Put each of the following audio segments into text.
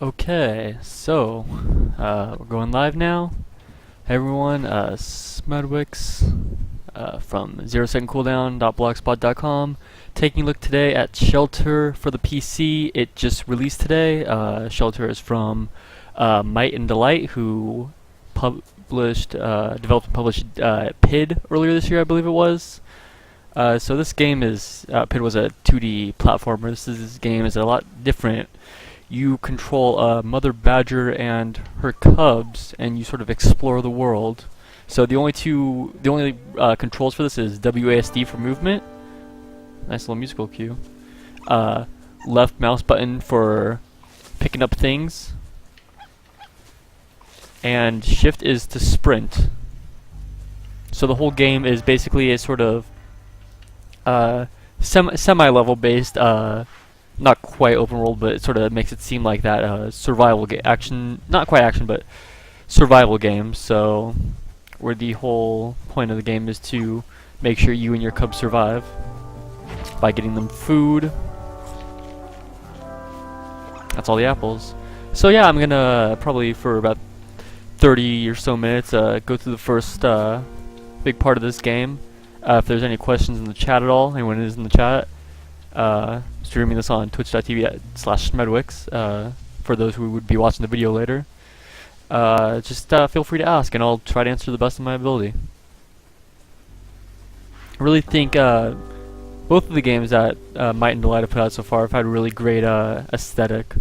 Okay, so we're going live now. Hey everyone, Smedwicks from 0 second cooldown.blogspot.com. Taking a look today at Shelter for the PC. It just released today. Shelter is from Might and Delight, who developed and published PID earlier this year, I believe it was. So this game is PID was a 2D platformer. This game is a lot different. You control a mother badger and her cubs, and you sort of explore the world. So the only controls for this is WASD for movement. Nice little musical cue. Left mouse button for picking up things, and shift is to sprint. So the whole game is basically a sort of semi-level based. Not quite open world, but it sort of makes it seem like that survival action, not quite action, but survival game. So, where the whole point of the game is to make sure you and your cubs survive by getting them food. That's all the apples. So yeah, I'm gonna probably for about 30 or so minutes go through the first big part of this game. If there's any questions in the chat at all, anyone is in the chat. Streaming this on twitch.tv/Smedwicks for those who would be watching the video later. Just feel free to ask, and I'll try to answer the best of my ability. I really think both of the games that Might and Delight have put out so far have had a really great aesthetic.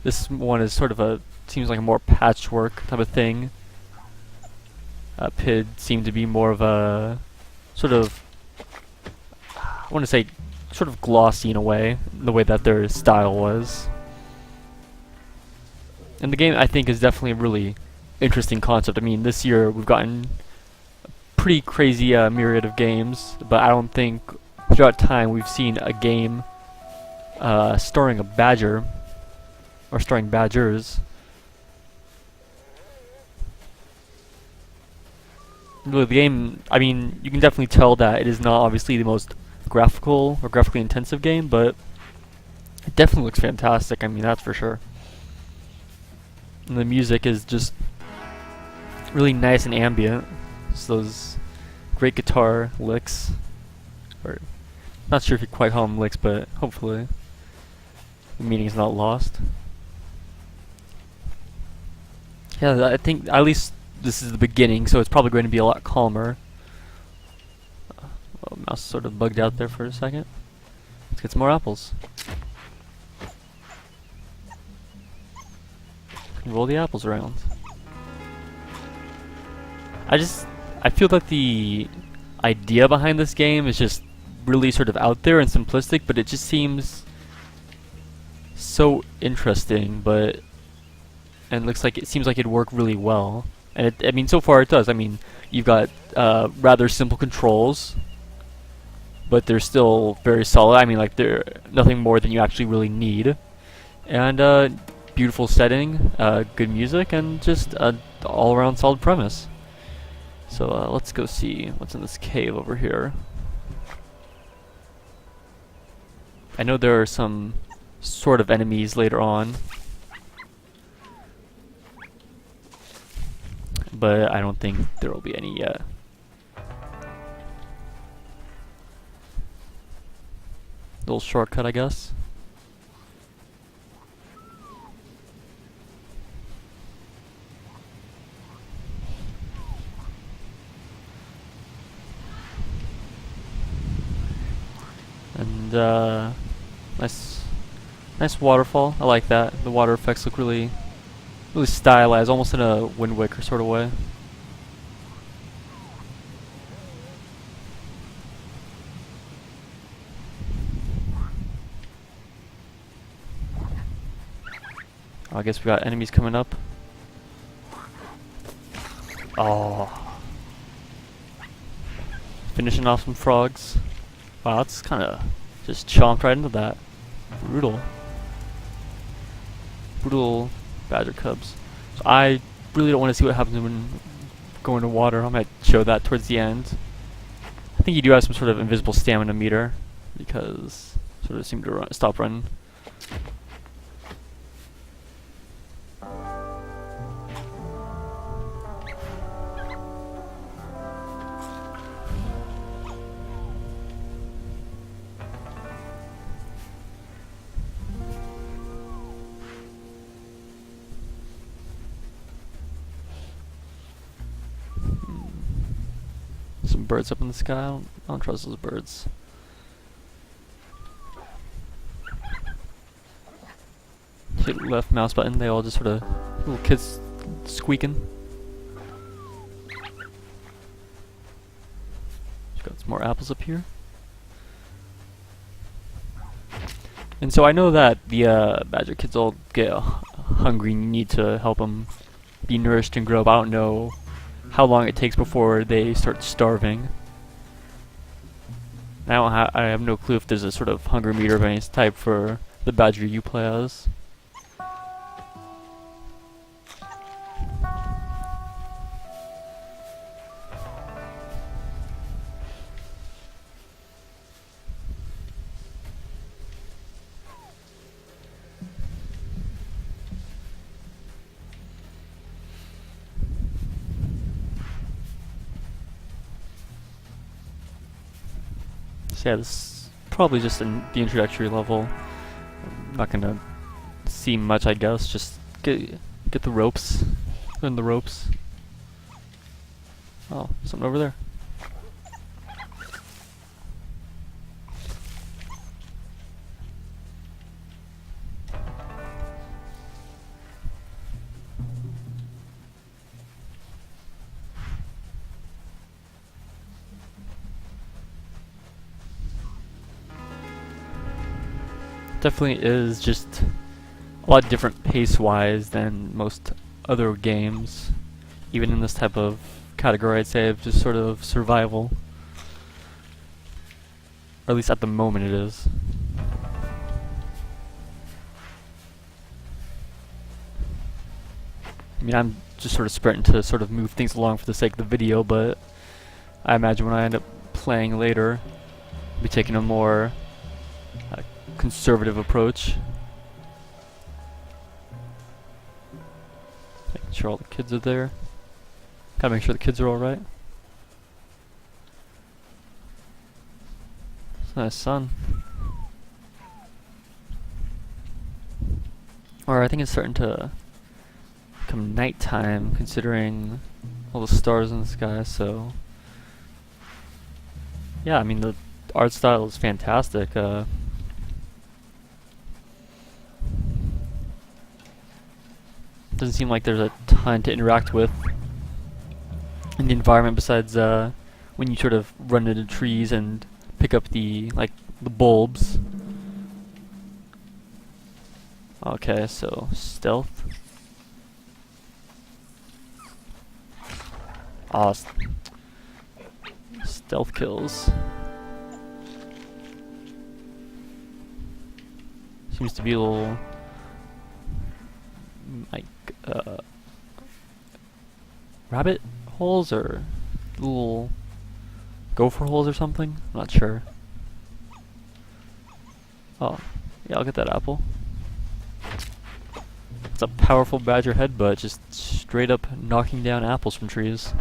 This one is sort of seems like a more patchwork type of thing. PID seemed to be more of a sort of, I want to say, sort of glossy in a way, the way that their style was. And the game, I think, is definitely a really interesting concept. I mean, this year we've gotten a pretty crazy myriad of games, but I don't think throughout time we've seen a game starring a badger, or starring badgers. Really, the game, I mean, you can definitely tell that it is not obviously the most graphical or graphically intensive game, but it definitely looks fantastic. I mean, that's for sure. And the music is just really nice and ambient. It's those great guitar licks, or not sure if you quite call them licks, but hopefully the meaning is not lost. Yeah, I think at least this is the beginning, so it's probably going to be a lot calmer. Oh, mouse sort of bugged out there for a second. Let's get some more apples. Roll the apples around. I feel that the idea behind this game is just really sort of out there and simplistic, but it just seems so interesting, and looks like it seems like it'd work really well. And I mean, so far it does. I mean, you've got rather simple controls, but they're still very solid. I mean, like, they're nothing more than you actually really need. And beautiful setting, good music, and just an all-around solid premise. So let's go see what's in this cave over here. I know there are some sort of enemies later on, but I don't think there will be any yet. Little shortcut, I guess. And nice waterfall. I like that. The water effects look really stylized, almost in a Wind Waker sort of way. I guess we got enemies coming up. Oh. Finishing off some frogs. Wow, that's kind of just chomped right into that. Brutal. Brutal badger cubs. So I really don't want to see what happens when going to water. I'm going to show that towards the end. I think you do have some sort of invisible stamina meter, because sort of seem to stop running. birds up in the sky. I don't trust those birds. Hit left mouse button, they all just sort of little kids squeaking. Got some more apples up here. And so I know that the badger kids all get hungry and you need to help them be nourished and grow up. I don't know how long it takes before they start starving. I have no clue if there's a sort of hunger meter of any type for the badger you play as. So yeah, this is probably just in the introductory level. I'm not gonna see much, I guess. Just get the ropes, learn the ropes. Oh, something over there. Definitely is just a lot different pace-wise than most other games, even in this type of category. I'd say of just sort of survival, or at least at the moment it is. I mean, I'm just sort of sprinting to sort of move things along for the sake of the video, but I imagine when I end up playing later, I'll be taking a more conservative approach. Making sure all the kids are there. Gotta make sure the kids are alright. It's a nice sun. Or I think it's starting to become nighttime considering all the stars in the sky, so yeah, I mean the art style is fantastic. Doesn't seem like there's a ton to interact with in the environment besides when you sort of run into trees and pick up the bulbs. Okay, so stealth. Ah, stealth kills. Seems to be a little rabbit holes or little gopher holes or something? I'm not sure. Oh, yeah, I'll get that apple. It's a powerful badger headbutt, just straight up knocking down apples from trees.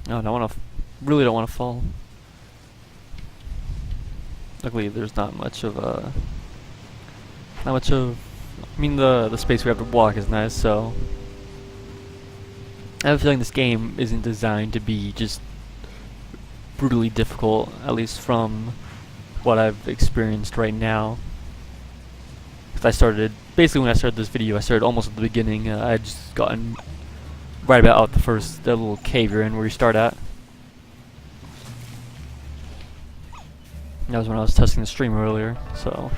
Oh, I really don't want to fall. Luckily, there's not much of I mean, the space we have to walk is nice, so I have a feeling this game isn't designed to be just brutally difficult, at least from what I've experienced right now. Because basically when I started this video, I started almost at the beginning. I had just gotten right about out the little cave you're in where you start at. That was when I was testing the stream earlier, so.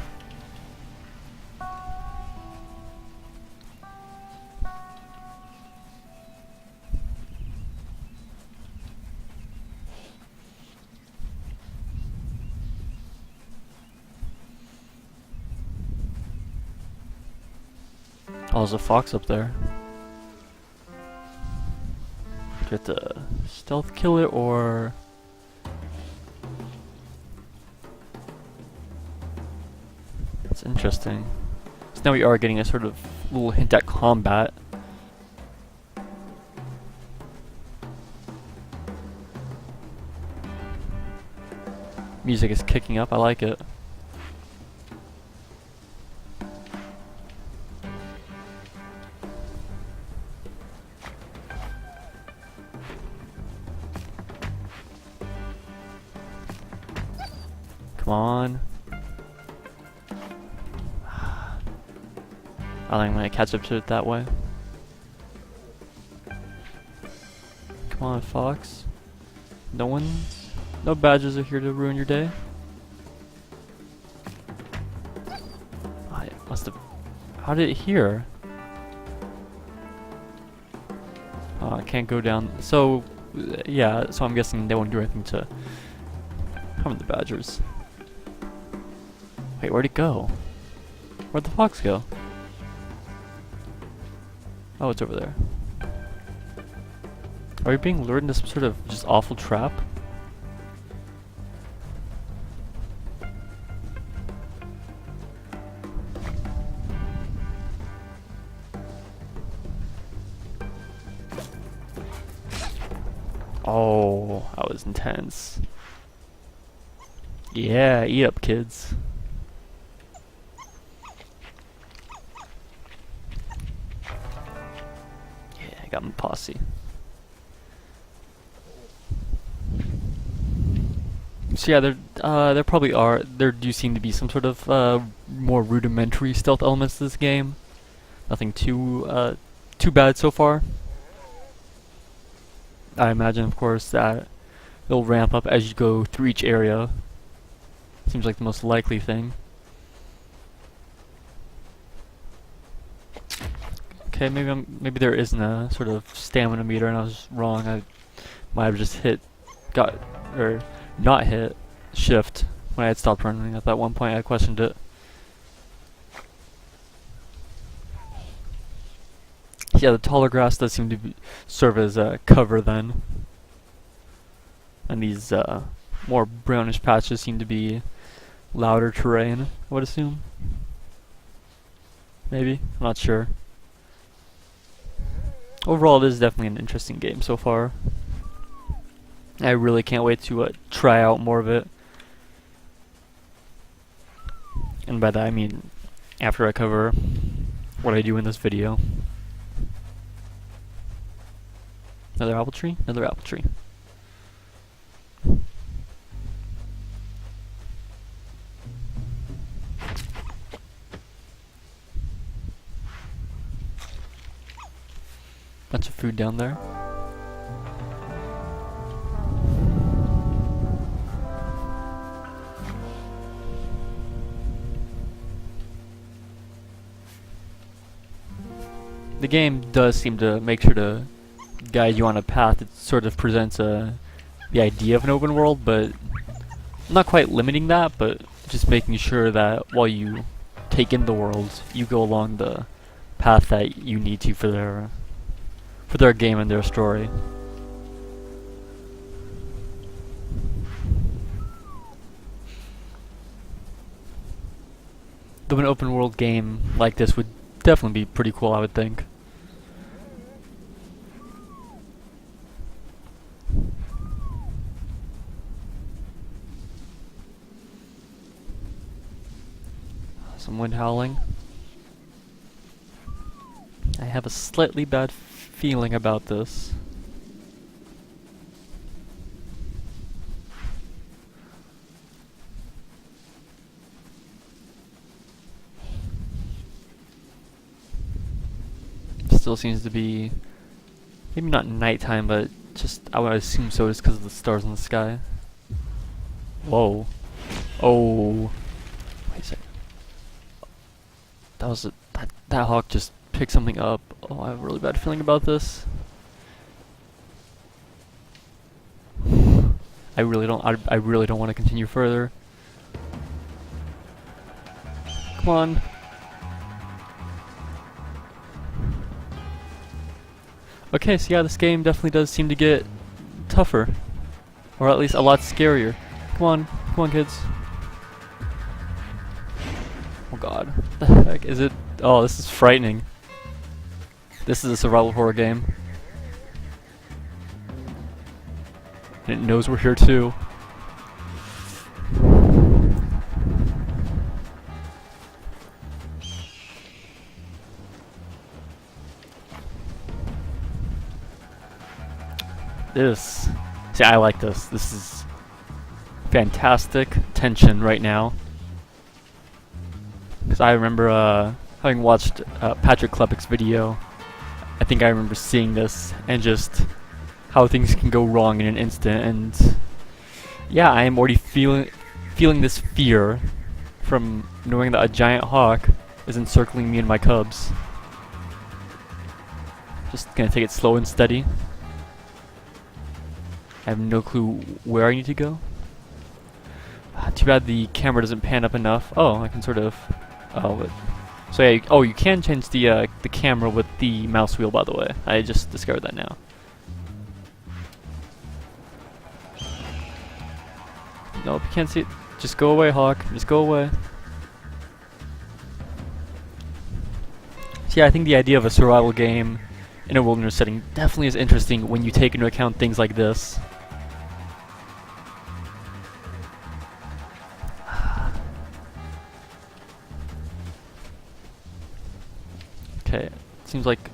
Oh, there's a fox up there. Get to stealth kill it, or it's interesting. It's now we are getting a sort of little hint at combat. Music is kicking up, I like it. Come on. I think I'm gonna catch up to it that way. Come on, Fox. No badgers are here to ruin your day. I must have. How did it hear? Oh, I can't go down. So, yeah. So I'm guessing they won't do anything to harm the badgers. Wait, where'd it go? Where'd the fox go? Oh, it's over there. Are we being lured into some sort of just awful trap? Oh, that was intense. Yeah, eat up, kids. Yeah, I got my posse. So yeah, there probably there do seem to be some sort of more rudimentary stealth elements to this game. Nothing too bad so far. I imagine, of course, that it'll ramp up as you go through each area. Seems like the most likely thing. Okay, maybe there isn't a sort of stamina meter, and I was wrong. I might have just not hit shift when I had stopped running. At that one point, I questioned it. Yeah, the taller grass does seem to serve as a cover then. And these more brownish patches seem to be louder terrain, I would assume. Maybe? I'm not sure. Overall, it is definitely an interesting game so far. I really can't wait to try out more of it. And by that I mean after I cover what I do in this video. Another apple tree? Another apple tree. Bunch of food down there. The game does seem to make sure to guide you on a path that sort of presents the idea of an open world, but not quite limiting that, but just making sure that while you take in the world, you go along the path that you need to for their game and their story. Though an open world game like this would definitely be pretty cool, I would think. Some wind howling. I have a slightly bad feeling about this. Still seems to be maybe not nighttime, but just I would assume so just because of the stars in the sky. Whoa. Oh. Wait a second. That hawk just picked something up. Oh, I have a really bad feeling about this. I really don't want to continue further. Come on. Okay, so yeah, this game definitely does seem to get tougher. Or at least a lot scarier. Come on kids. Oh god. What the heck? Is it Oh, this is frightening. This is a survival horror game. And it knows we're here too. This. See, I like this. This is fantastic tension right now. Because I remember having watched Patrick Klepek's video. I think I remember seeing this and just how things can go wrong in an instant. And yeah, I am already feeling this fear from knowing that a giant hawk is encircling me and my cubs. Just gonna take it slow and steady. I have no clue where I need to go. Too bad the camera doesn't pan up enough. Oh, I can sort of. Oh, but so yeah. Oh, you can change the camera with the mouse wheel. By the way, I just discovered that now. Nope, you can't see it. Just go away, Hawk. Just go away. So yeah, I think the idea of a survival game in a wilderness setting definitely is interesting when you take into account things like this. Okay, seems like...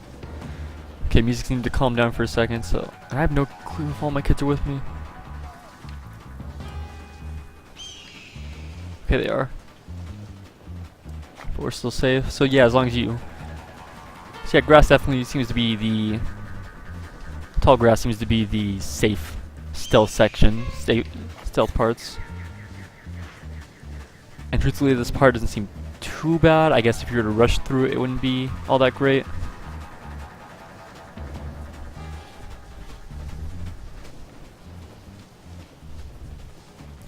Okay, music seemed to calm down for a second, so... I have no clue if all my kids are with me. Okay, they are. But we're still safe. So yeah, as long as you... So yeah, grass definitely seems to be the... Tall grass seems to be the safe stealth section. Stealth parts. And truthfully, this part doesn't seem too bad. I guess if you were to rush through it, it wouldn't be all that great.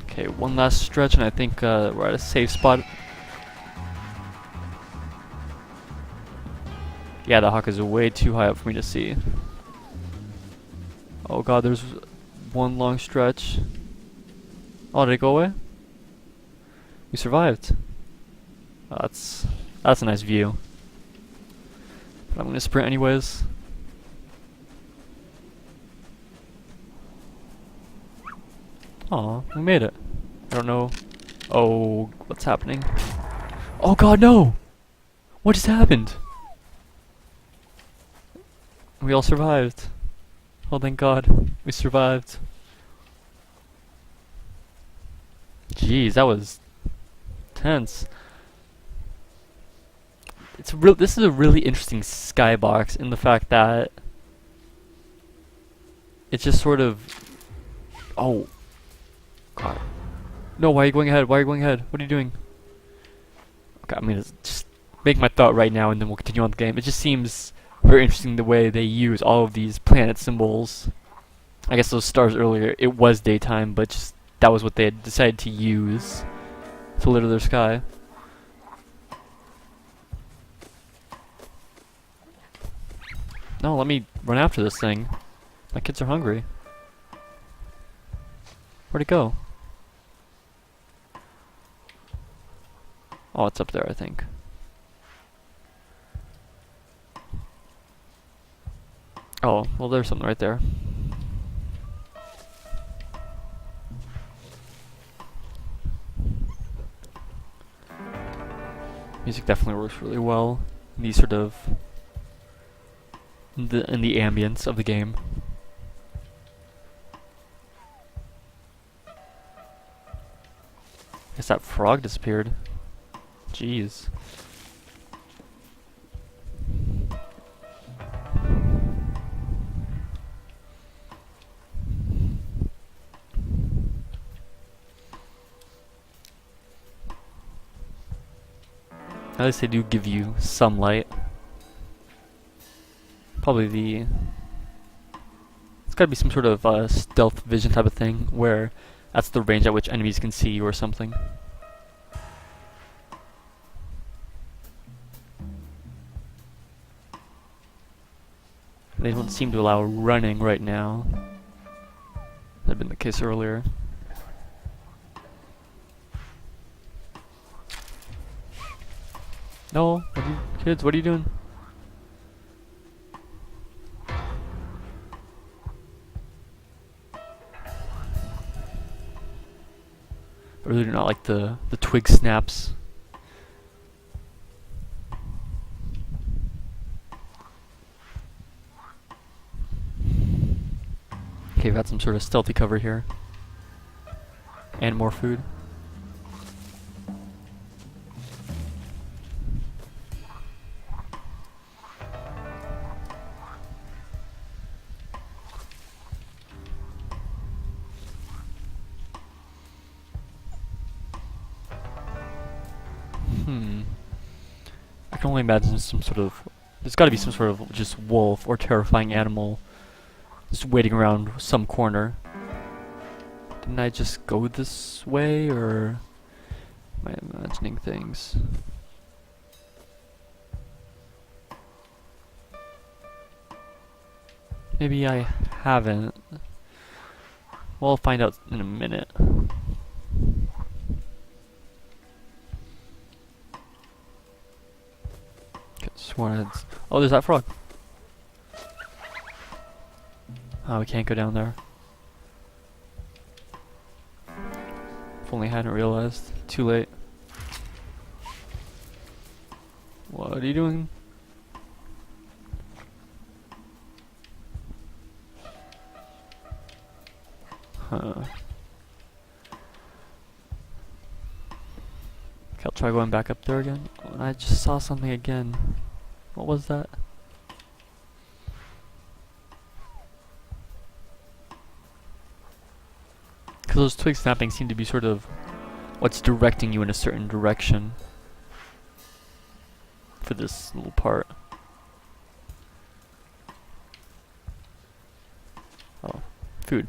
Okay, one last stretch, and I think we're at a safe spot. Yeah, the hawk is way too high up for me to see. Oh god, there's one long stretch. Oh, did it go away? We survived. Oh, that's a nice view. But I'm gonna sprint anyways. Aw, we made it. I don't know. Oh, what's happening? Oh god, no! What just happened? We all survived. Oh, thank god. We survived. Jeez, that was tense. This is a really interesting skybox in the fact that it's just sort of... Oh. God. No, why are you going ahead? Why are you going ahead? What are you doing? Okay, I'm gonna just make my thought right now and then we'll continue on the game. It just seems very interesting the way they use all of these planet symbols. I guess those stars earlier, it was daytime, but just that was what they had decided to use to litter their sky. No, let me run after this thing. My kids are hungry. Where'd it go? Oh, it's up there, I think. Oh, well, there's something right there. Music definitely works really well in these sort of in the ambience of the game. Guess that frog disappeared. Jeez. At least they do give you some light. Probably the... It's gotta be some sort of stealth vision type of thing, where that's the range at which enemies can see you or something. They don't seem to allow running right now. That had been the case earlier. No, Kids, what are you doing? I really do not like the twig snaps. Okay, we've got some sort of stealthy cover here. And more food. I can only imagine some sort of... There's gotta be some sort of just wolf or terrifying animal just waiting around some corner. Didn't I just go this way, or am I imagining things? Maybe I haven't. We'll find out in a minute. Oh, there's that frog. Oh, we can't go down there. If only I hadn't realized. Too late. What are you doing? Huh. Okay, I'll try going back up there again. I just saw something again. What was that? Because those twig snapping seem to be sort of what's directing you in a certain direction for this little part. Oh, food.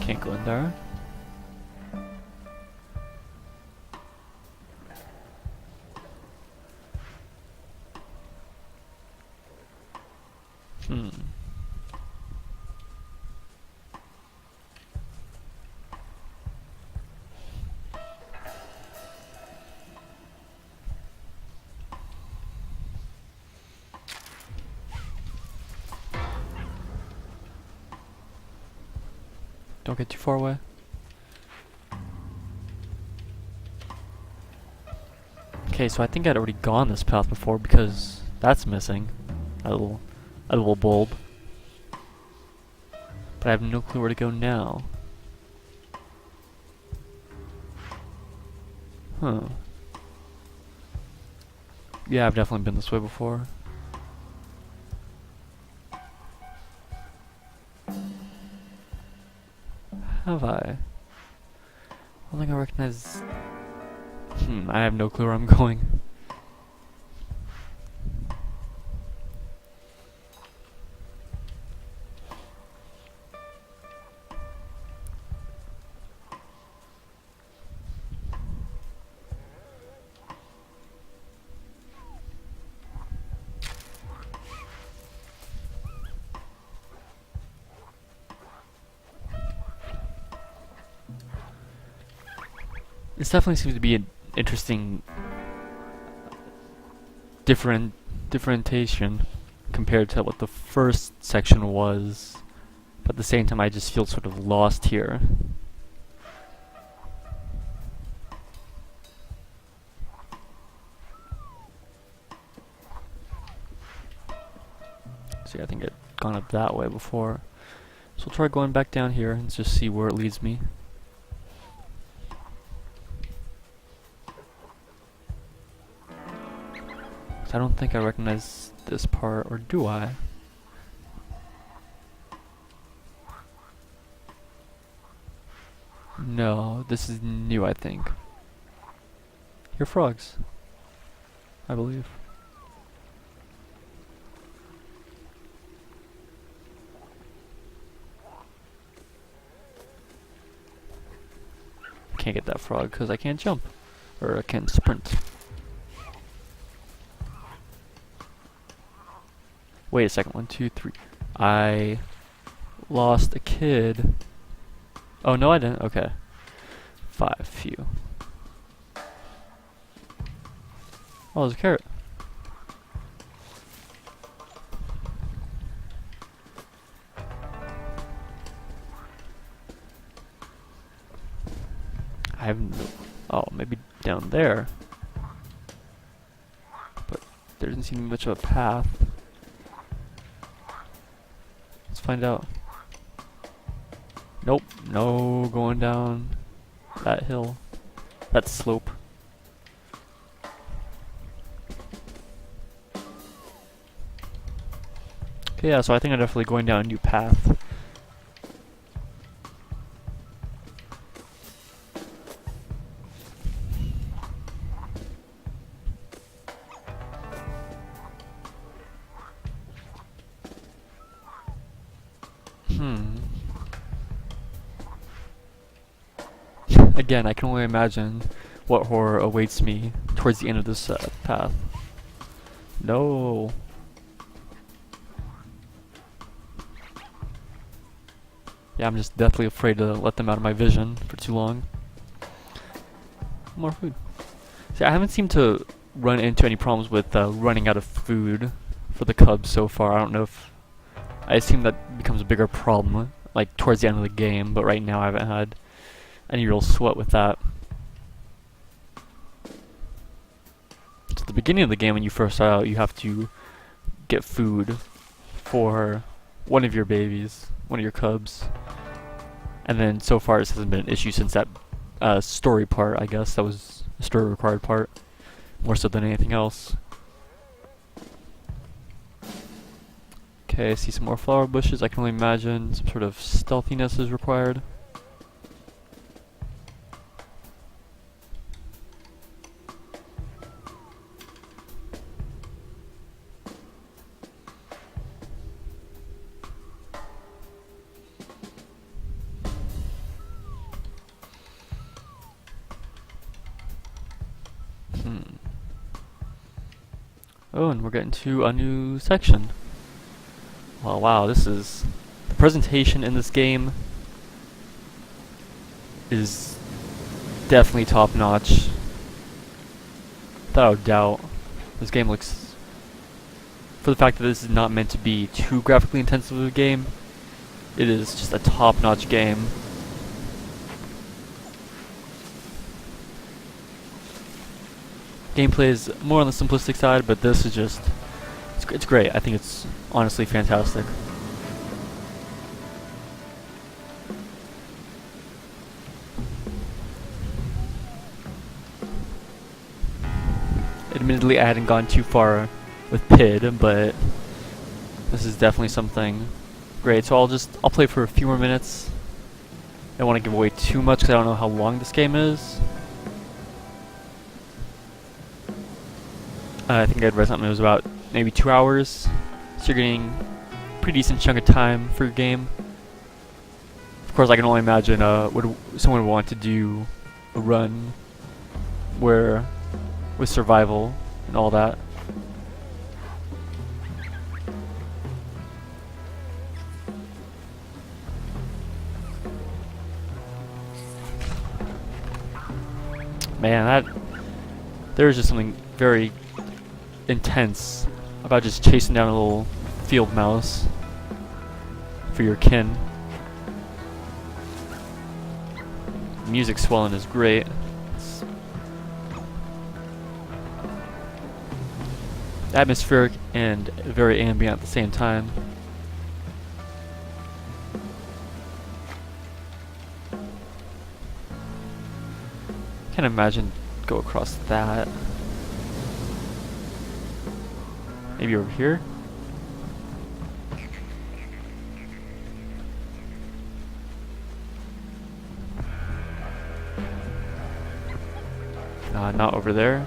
Can't go in there. Don't get too far away. Okay, so I think I'd already gone this path before because that's missing. A little bulb. But I have no clue where to go now. Huh. Yeah, I've definitely been this way before. Have I? I don't think I recognize... I have no clue where I'm going. This definitely seems to be an interesting differentiation compared to what the first section was, but at the same time I just feel sort of lost here. See, I think I'd gone up that way before, so we'll try going back down here and just see where it leads me. I don't think I recognize this part, or do I? No, this is new, I think. You're frogs, I believe. Can't get that frog because I can't jump, or I can't sprint. Wait a second, 1, 2, 3. I lost a kid Oh, no, I didn't. Okay. 5 few. Oh, there's a carrot. I have no... Oh, maybe down there. But there doesn't seem to be much of a path. Let's find out. Nope, no going down that hill. That slope. Okay, yeah, so I think I'm definitely going down a new path. Again, I can only imagine what horror awaits me towards the end of this path. No. Yeah, I'm just deathly afraid to let them out of my vision for too long. More food. See, I haven't seemed to run into any problems with running out of food for the cubs so far. I don't know if... I assume that becomes a bigger problem, like, towards the end of the game, but right now I haven't had any real sweat with that. So at the beginning of the game, when you first start out, you have to get food for one of your babies, one of your cubs. And then so far this hasn't been an issue since that story part, I guess. That was a story required part, more so than anything else. Okay, I see some more flower bushes. I can only imagine some sort of stealthiness is required. Oh, and we're getting to a new section. Well, wow, this is... The presentation in this game is definitely top-notch. Without a doubt. This game looks... For the fact that this is not meant to be too graphically intensive of a game, it is just a top-notch game. Gameplay is more on the simplistic side, but this is just... It's great. I think it's honestly fantastic. Admittedly, I hadn't gone too far with PID, but this is definitely something great. So I'll play for a few more minutes. I don't want to give away too much because I don't know how long this game is. I think I'd read something that was about maybe 2 hours, so you're getting a pretty decent chunk of time for your game. Of course, I can only imagine would someone would want to do a run where with survival and all that. Man, there's just something very intense about just chasing down a little field mouse for your kin. Music swelling is great. It's atmospheric and very ambient at the same time. Can't imagine go across that. Maybe over here? Not over there.